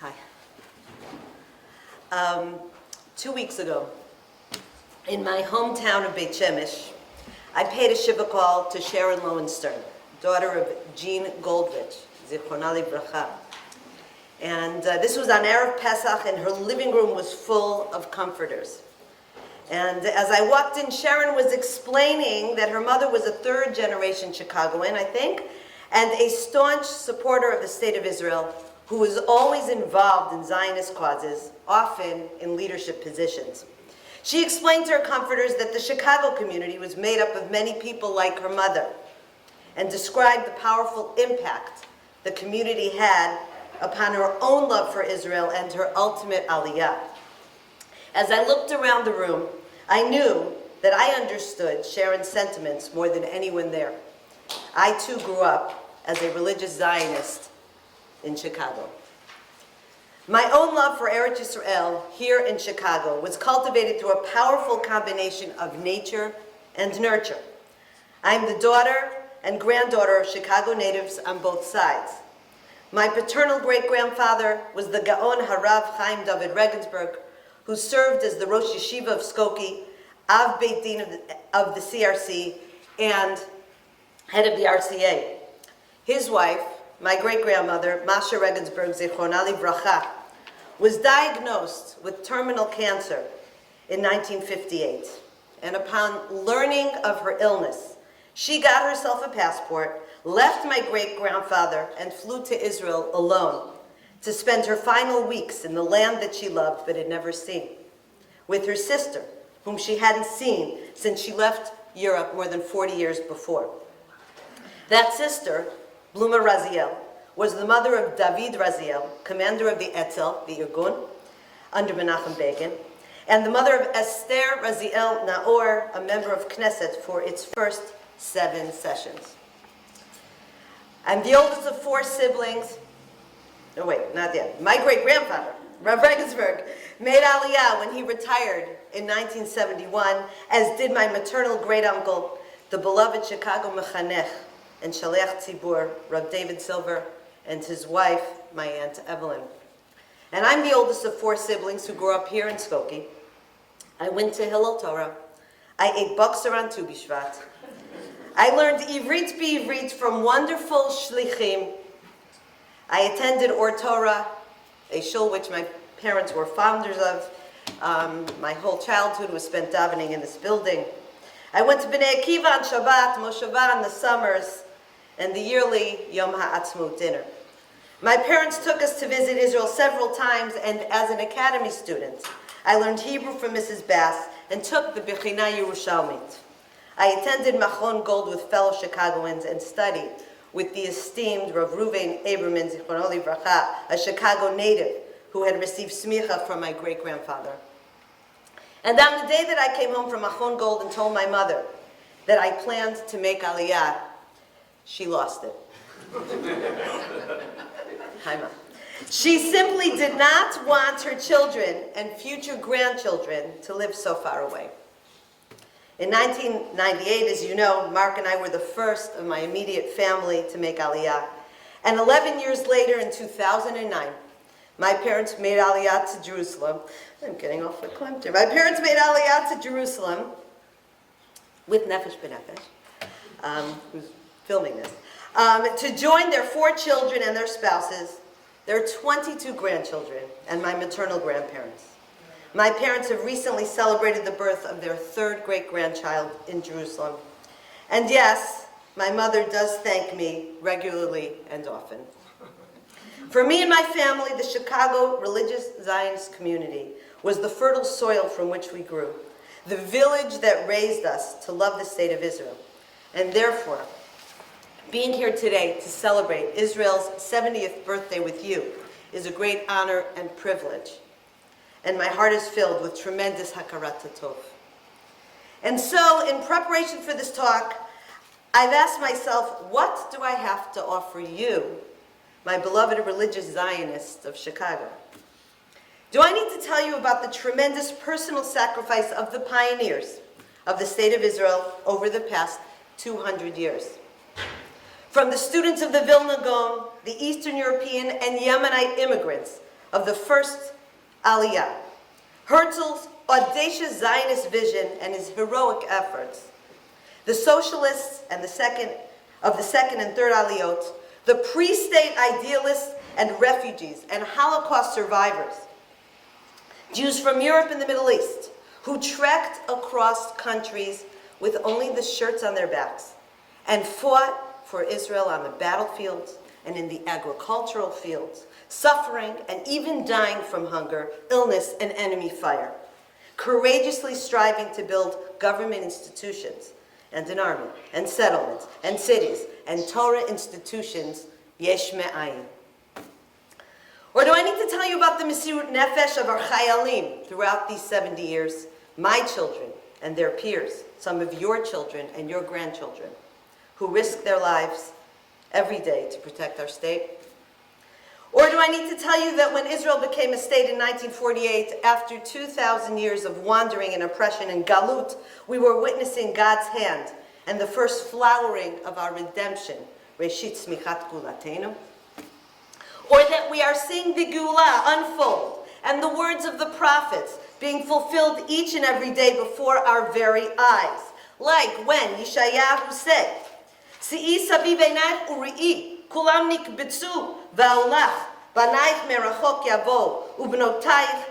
Hi. 2 weeks ago, in my hometown of Beit Shemesh, I paid a shiva call to Sharon Lowenstern, daughter of Jean Goldrich, Zichrona Livracha. And this was on Erev Pesach, and her living room was full of comforters. And as I walked in, Sharon was explaining that her mother was a third-generation Chicagoan, I think, and a staunch supporter of the State of Israel, who was always involved in Zionist causes, often in leadership positions. She explained to her comforters that the Chicago community was made up of many people like her mother, and described the powerful impact the community had upon her own love for Israel and her ultimate aliyah. As I looked around the room, I knew that I understood Sharon's sentiments more than anyone there. I too grew up as a religious Zionist in Chicago. My own love for Eretz Yisrael here in Chicago was cultivated through a powerful combination of nature and nurture. I'm the daughter and granddaughter of Chicago natives on both sides. My paternal great-grandfather was the Gaon Harav Chaim David Regensburg, who served as the Rosh Yeshiva of Skokie, Av Beit Din of the CRC, and head of the RCA. His wife, my great-grandmother, Masha Regensburg, Zichrona Livracha, was diagnosed with terminal cancer in 1958. And upon learning of her illness, she got herself a passport, left my great-grandfather, and flew to Israel alone to spend her final weeks in the land that she loved but had never seen, with her sister, whom she hadn't seen since she left Europe more than 40 years before. That sister, Bluma Raziel, was the mother of David Raziel, commander of the Etzel, the Irgun, under Menachem Begin, and the mother of Esther Raziel Naor, a member of Knesset for its first 7 sessions. I'm the oldest of 4 siblings. No, wait, not yet. My great-grandfather, Rav Regensburg, made Aliyah when he retired in 1971, as did my maternal great-uncle, the beloved Chicago Mechanech and Shaliach Tzibur, Rav David Silver, and his wife, my Aunt Evelyn. And I'm the oldest of 4 siblings who grew up here in Skokie. I went to Hillel Torah. I ate Boxer on Tu B'Shvat. I learned Ivrit B'Ivrit from wonderful shlichim. I attended Or Torah, a shul which my parents were founders of. My whole childhood was spent davening in this building. I went to Bnei Akiva on Shabbat, Mosheva in the summers, and the yearly Yom HaAtzmaut dinner. My parents took us to visit Israel several times, and as an academy student, I learned Hebrew from Mrs. Bass and took the Bechina Yerushalmit. I attended Machon Gold with fellow Chicagoans and studied with the esteemed Rav Ruvain Aberman, Zichrono Livracha, a Chicago native who had received smicha from my great-grandfather. And on the day that I came home from Machon Gold and told my mother that I planned to make Aliyah, she lost it. Hi, Mom. She simply did not want her children and future grandchildren to live so far away. In 1998, as you know, Mark and I were the first of my immediate family to make Aliyah. And 11 years later, in 2009, my parents made Aliyah to Jerusalem. I'm getting off the climb here. My parents made Aliyah to Jerusalem with Nefesh B'Nefesh, who's filming this, to join their 4 children and their spouses, their 22 grandchildren, and my maternal grandparents. My parents have recently celebrated the birth of their 3rd great-grandchild in Jerusalem. And yes, my mother does thank me regularly and often. For me and my family, the Chicago religious Zionist community was the fertile soil from which we grew, the village that raised us to love the State of Israel. And therefore, being here today to celebrate Israel's 70th birthday with you is a great honor and privilege. And my heart is filled with tremendous hakarat tov. And so, in preparation for this talk, I've asked myself, what do I have to offer you, my beloved religious Zionists of Chicago? Do I need to tell you about the tremendous personal sacrifice of the pioneers of the State of Israel over the past 200 years? From the students of the Vilna Gaon, the Eastern European and Yemenite immigrants of the first Aliyah. Herzl's audacious Zionist vision and his heroic efforts. The socialists and the second and third Aliyot, the pre-state idealists and refugees and Holocaust survivors, Jews from Europe and the Middle East, who trekked across countries with only the shirts on their backs and fought for Israel on the battlefields and in the agricultural fields, suffering and even dying from hunger, illness, and enemy fire, courageously striving to build government institutions and an army and settlements and cities and Torah institutions yesh me'ayin. Or do I need to tell you about the Mesirut Nefesh of our Chayalim throughout these 70 years, my children and their peers, some of your children and your grandchildren, who risk their lives every day to protect our state? Or do I need to tell you that when Israel became a state in 1948, after 2,000 years of wandering and oppression and galut, we were witnessing God's hand and the first flowering of our redemption, Reshit Smichat Gulatenu? Or that we are seeing the Geulah unfold and the words of the prophets being fulfilled each and every day before our very eyes, like when Yeshayahu said, Si'i saviv einayich uri'i, kulam nikbetzu va'olach, banayich merachok yavo, ubnotayich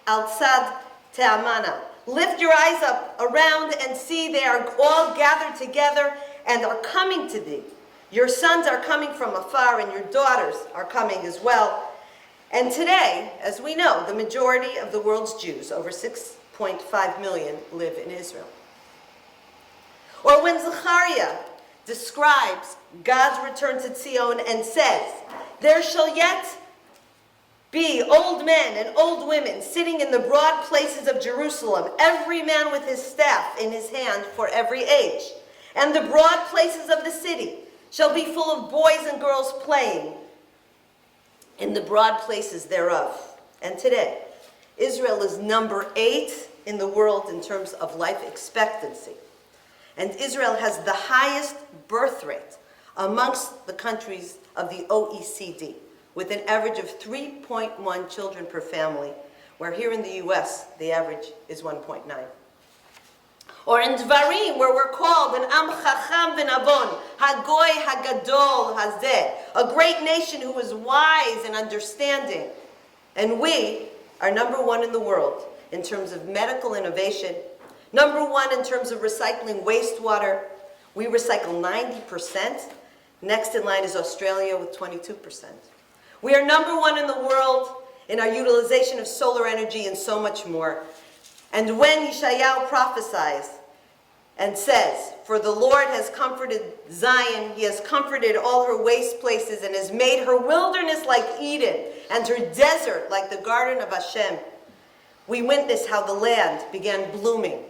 al tzad te'amana. Lift your eyes up around and see they are all gathered together and are coming to thee. Your sons are coming from afar and your daughters are coming as well. And today, as we know, the majority of the world's Jews, over 6.5 million, live in Israel. Or when Zechariah describes God's return to Zion and says, there shall yet be old men and old women sitting in the broad places of Jerusalem, every man with his staff in his hand for every age. And the broad places of the city shall be full of boys and girls playing in the broad places thereof. And today, Israel is number 8 in the world in terms of life expectancy. And Israel has the highest birth rate amongst the countries of the OECD, with an average of 3.1 children per family, where here in the US, the average is 1.9. Or in Dvarim, where we're called an Am Chacham v'Nabon, Hagoy Hagadol Hazeh, a great nation who is wise and understanding. And we are number 1 in the world in terms of medical innovation, number 1 in terms of recycling wastewater. We recycle 90%. Next in line is Australia with 22%. We are number 1 in the world in our utilization of solar energy and so much more. And when Yeshayahu prophesies and says, for the Lord has comforted Zion, he has comforted all her waste places and has made her wilderness like Eden and her desert like the garden of Hashem, we witness how the land began blooming.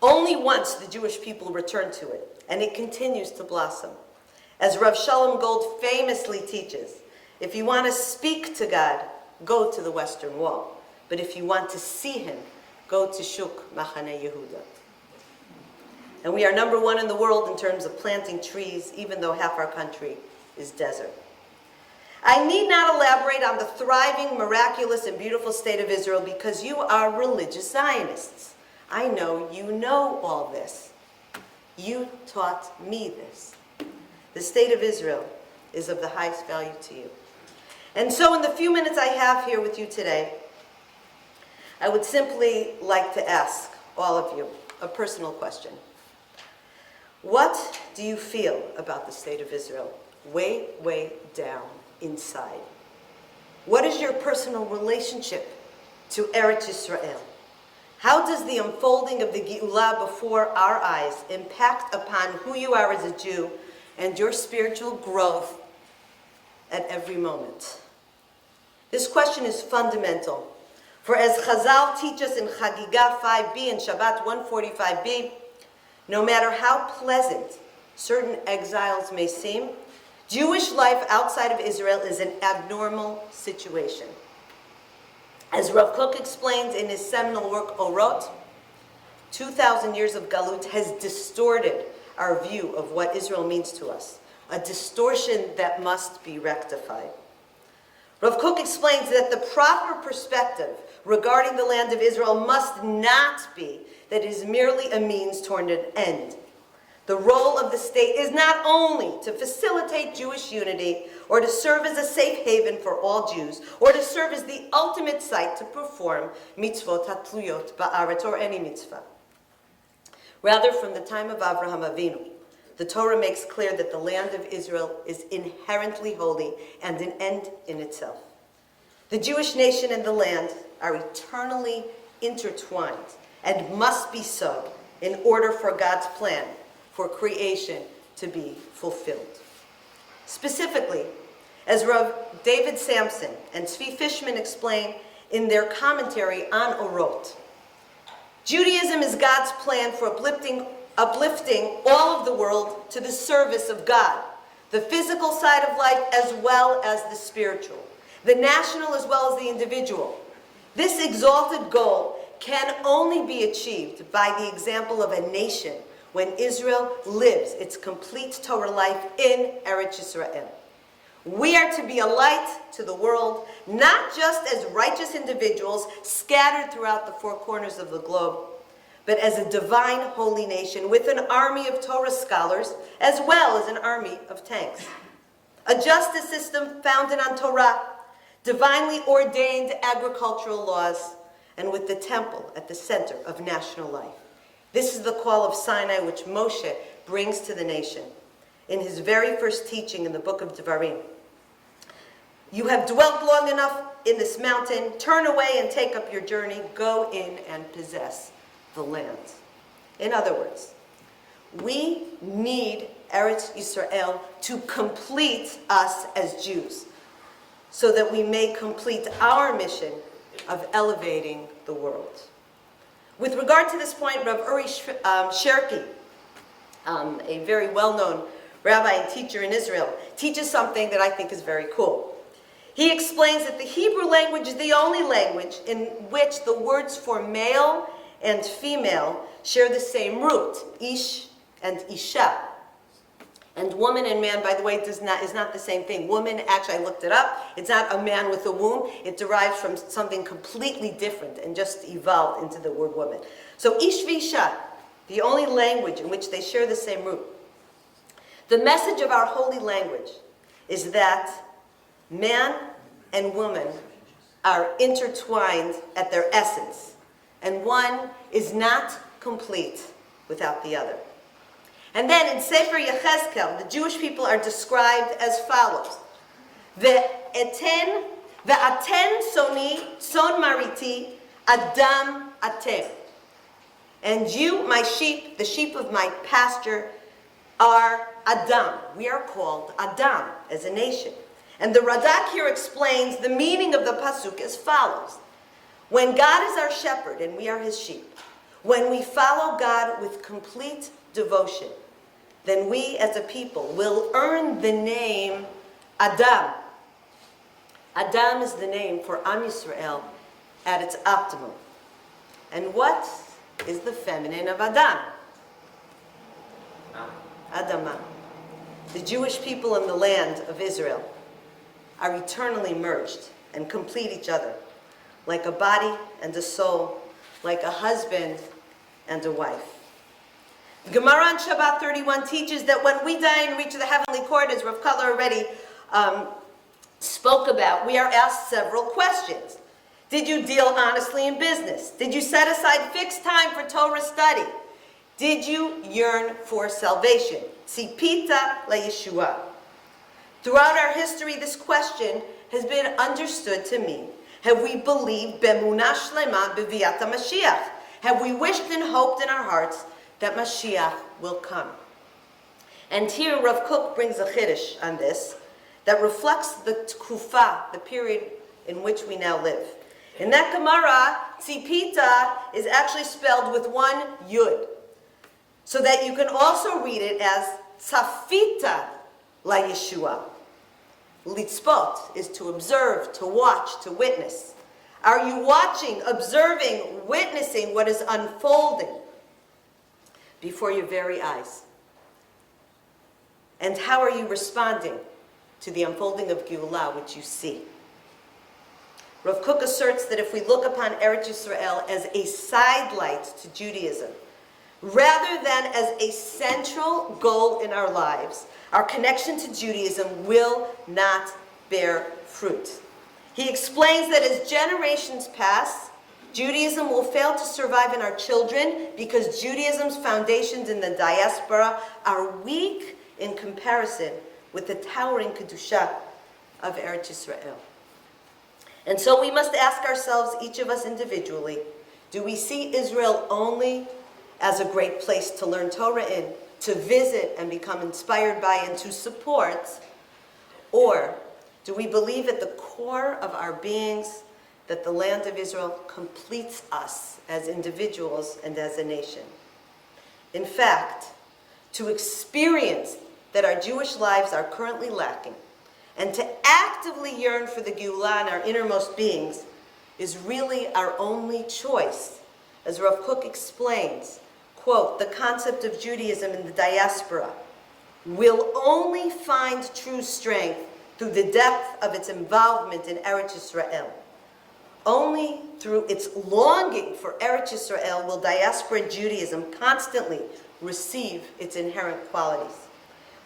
Only once the Jewish people returned to it, and it continues to blossom. As Rav Shalom Gold famously teaches, if you want to speak to God, go to the Western Wall. But if you want to see him, go to Shuk Machane Yehuda. And we are number 1 in the world in terms of planting trees, even though half our country is desert. I need not elaborate on the thriving, miraculous, and beautiful state of Israel because you are religious Zionists. I know you know all this. You taught me this. The state of Israel is of the highest value to you. And so in the few minutes I have here with you today, I would simply like to ask all of you a personal question. What do you feel about the state of Israel? Way, way down inside. What is your personal relationship to Eretz Yisrael? How does the unfolding of the Geulah before our eyes impact upon who you are as a Jew and your spiritual growth at every moment? This question is fundamental. For as Chazal teach us in Chagiga 5b and Shabbat 145b, no matter how pleasant certain exiles may seem, Jewish life outside of Israel is an abnormal situation. As Rav Kook explains in his seminal work Orot, 2,000 years of Galut has distorted our view of what Israel means to us, a distortion that must be rectified. Rav Kook explains that the proper perspective regarding the land of Israel must not be that it is merely a means toward an end. The role of the state is not only to facilitate Jewish unity or to serve as a safe haven for all Jews or to serve as the ultimate site to perform mitzvot hatluyot ba'aretz or any mitzvah. Rather, from the time of Avraham Avinu, the Torah makes clear that the land of Israel is inherently holy and an end in itself. The Jewish nation and the land are eternally intertwined and must be so in order for God's plan for creation to be fulfilled. Specifically, as Rav David Sampson and Tzvi Fishman explain in their commentary on Orot, Judaism is God's plan for uplifting all of the world to the service of God, the physical side of life as well as the spiritual, the national as well as the individual. This exalted goal can only be achieved by the example of a nation when Israel lives its complete Torah life in Eretz Yisrael. We are to be a light to the world, not just as righteous individuals scattered throughout the four corners of the globe, but as a divine holy nation with an army of Torah scholars as well as an army of tanks. A justice system founded on Torah, divinely ordained agricultural laws, and with the temple at the center of national life. This is the call of Sinai which Moshe brings to the nation in his very first teaching in the book of Devarim. You have dwelt long enough in this mountain. Turn away and take up your journey. Go in and possess the land. In other words, we need Eretz Yisrael to complete us as Jews so that we may complete our mission of elevating the world. With regard to this point, Rav Uri Sherki, a very well-known rabbi and teacher in Israel, teaches something that I think is very cool. He explains that the Hebrew language is the only language in which the words for male and female share the same root, ish and isha. And woman and man, by the way, is not the same thing. Woman, actually, I looked it up. It's not a man with a womb. It derives from something completely different and just evolved into the word woman. So ish v'isha, the only language in which they share the same root. The message of our holy language is that man and woman are intertwined at their essence, and one is not complete without the other. And then in Sefer Yechezkel, the Jewish people are described as follows. Ve'aten soni son mariti adam atem. And you, my sheep, the sheep of my pasture, are Adam. We are called Adam as a nation. And the Radak here explains the meaning of the pasuk as follows. When God is our shepherd and we are his sheep, when we follow God with complete devotion, then we as a people will earn the name Adam. Adam is the name for Am Yisrael at its optimum. And what is the feminine of Adam? Adamah. The Jewish people in the land of Israel are eternally merged and complete each other, like a body and a soul, like a husband and a wife. The Gemara on Shabbat 31 teaches that when we die and reach the heavenly court, as Rav Kala already spoke about, we are asked several questions. Did you deal honestly in business? Did you set aside fixed time for Torah study? Did you yearn for salvation? Tzipita leYeshua. Throughout our history, this question has been understood to mean, have we believed b'emunah shlema b'viat HaMashiach? Have we wished and hoped in our hearts that Mashiach will come? And here Rav Kook brings a chiddush on this that reflects the tkufa, the period in which we now live. In that Gemara, tzipita is actually spelled with one yud, so that you can also read it as tzafita la Yeshua. Litzpot is to observe, to watch, to witness. Are you watching, observing, witnessing what is unfolding before your very eyes? And how are you responding to the unfolding of Geulah, which you see? Rav Kook asserts that if we look upon Eretz Yisrael as a sidelight to Judaism, rather than as a central goal in our lives, our connection to Judaism will not bear fruit. He explains that as generations pass, Judaism will fail to survive in our children because Judaism's foundations in the diaspora are weak in comparison with the towering Kedusha of Eretz Yisrael. And so we must ask ourselves, each of us individually, do we see Israel only as a great place to learn Torah in, to visit and become inspired by and to support? Or do we believe at the core of our beings that the land of Israel completes us as individuals and as a nation? In fact, to experience that our Jewish lives are currently lacking and to actively yearn for the Geulah in our innermost beings is really our only choice. As Rav Kook explains, quote, the concept of Judaism in the diaspora will only find true strength through the depth of its involvement in Eretz Yisrael. Only through its longing for Eretz Yisrael will diaspora Judaism constantly receive its inherent qualities.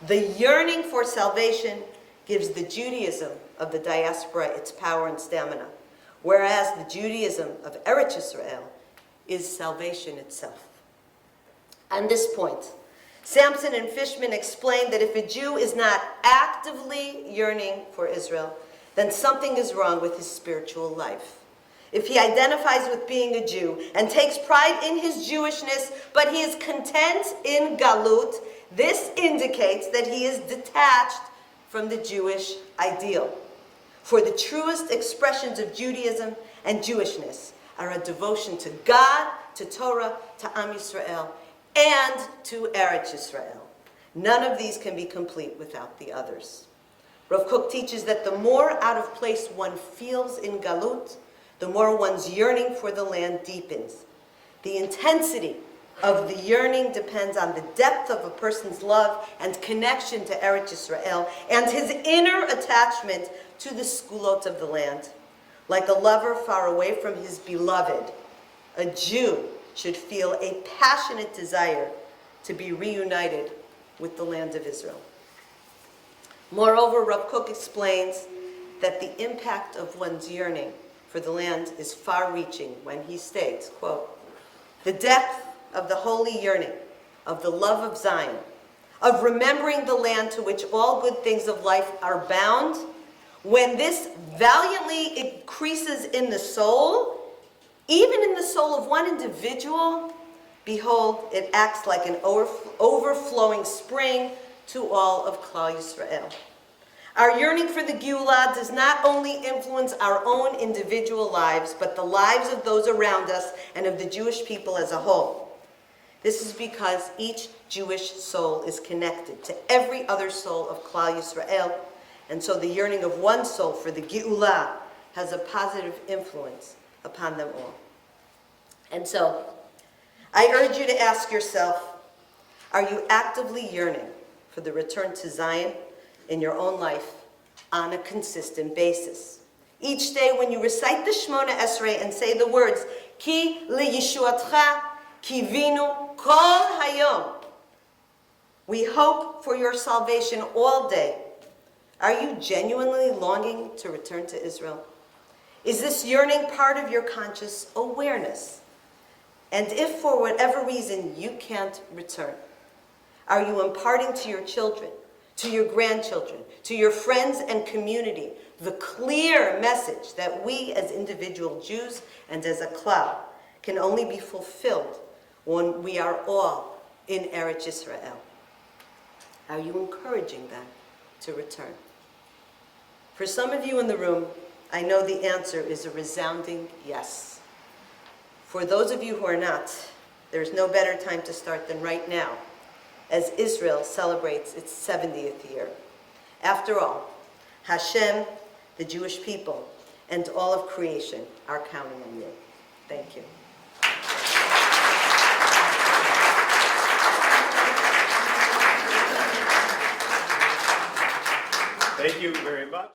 The yearning for salvation gives the Judaism of the diaspora its power and stamina, whereas the Judaism of Eretz Yisrael is salvation itself. On this point, Samson and Fishman explained that if a Jew is not actively yearning for Israel, then something is wrong with his spiritual life. If he identifies with being a Jew and takes pride in his Jewishness, but he is content in Galut, this indicates that he is detached from the Jewish ideal. For the truest expressions of Judaism and Jewishness are a devotion to God, to Torah, to Am Yisrael, and to Eretz Yisrael. None of these can be complete without the others. Rav Kook teaches that the more out of place one feels in Galut, the more one's yearning for the land deepens. The intensity of the yearning depends on the depth of a person's love and connection to Eretz Yisrael and his inner attachment to the skulot of the land. Like a lover far away from his beloved, a Jew should feel a passionate desire to be reunited with the land of Israel. Moreover, Rav Kook explains that the impact of one's yearning for the land is far-reaching when he states, quote, the depth of the holy yearning, of the love of Zion, of remembering the land to which all good things of life are bound, when this valiantly increases in the soul, even in the soul of one individual, behold, it acts like an overflowing spring to all of Klal Yisrael. Our yearning for the Geulah does not only influence our own individual lives, but the lives of those around us and of the Jewish people as a whole. This is because each Jewish soul is connected to every other soul of Klal Yisrael, and so the yearning of one soul for the Geulah has a positive influence upon them all. And so, I urge you to ask yourself, are you actively yearning for the return to Zion in your own life on a consistent basis? Each day when you recite the Shemona Esrei and say the words, Ki liyishuatcha kivinu kol hayom, we hope for your salvation all day. Are you genuinely longing to return to Israel? Is this yearning part of your conscious awareness? And if for whatever reason you can't return, are you imparting to your children, to your grandchildren, to your friends and community, the clear message that we as individual Jews and as a klal can only be fulfilled when we are all in Eretz Yisrael? Are you encouraging them to return? For some of you in the room, I know the answer is a resounding yes. For those of you who are not, there's no better time to start than right now, as Israel celebrates its 70th year. After all, Hashem, the Jewish people, and all of creation are counting on you. Thank you. Thank you very much.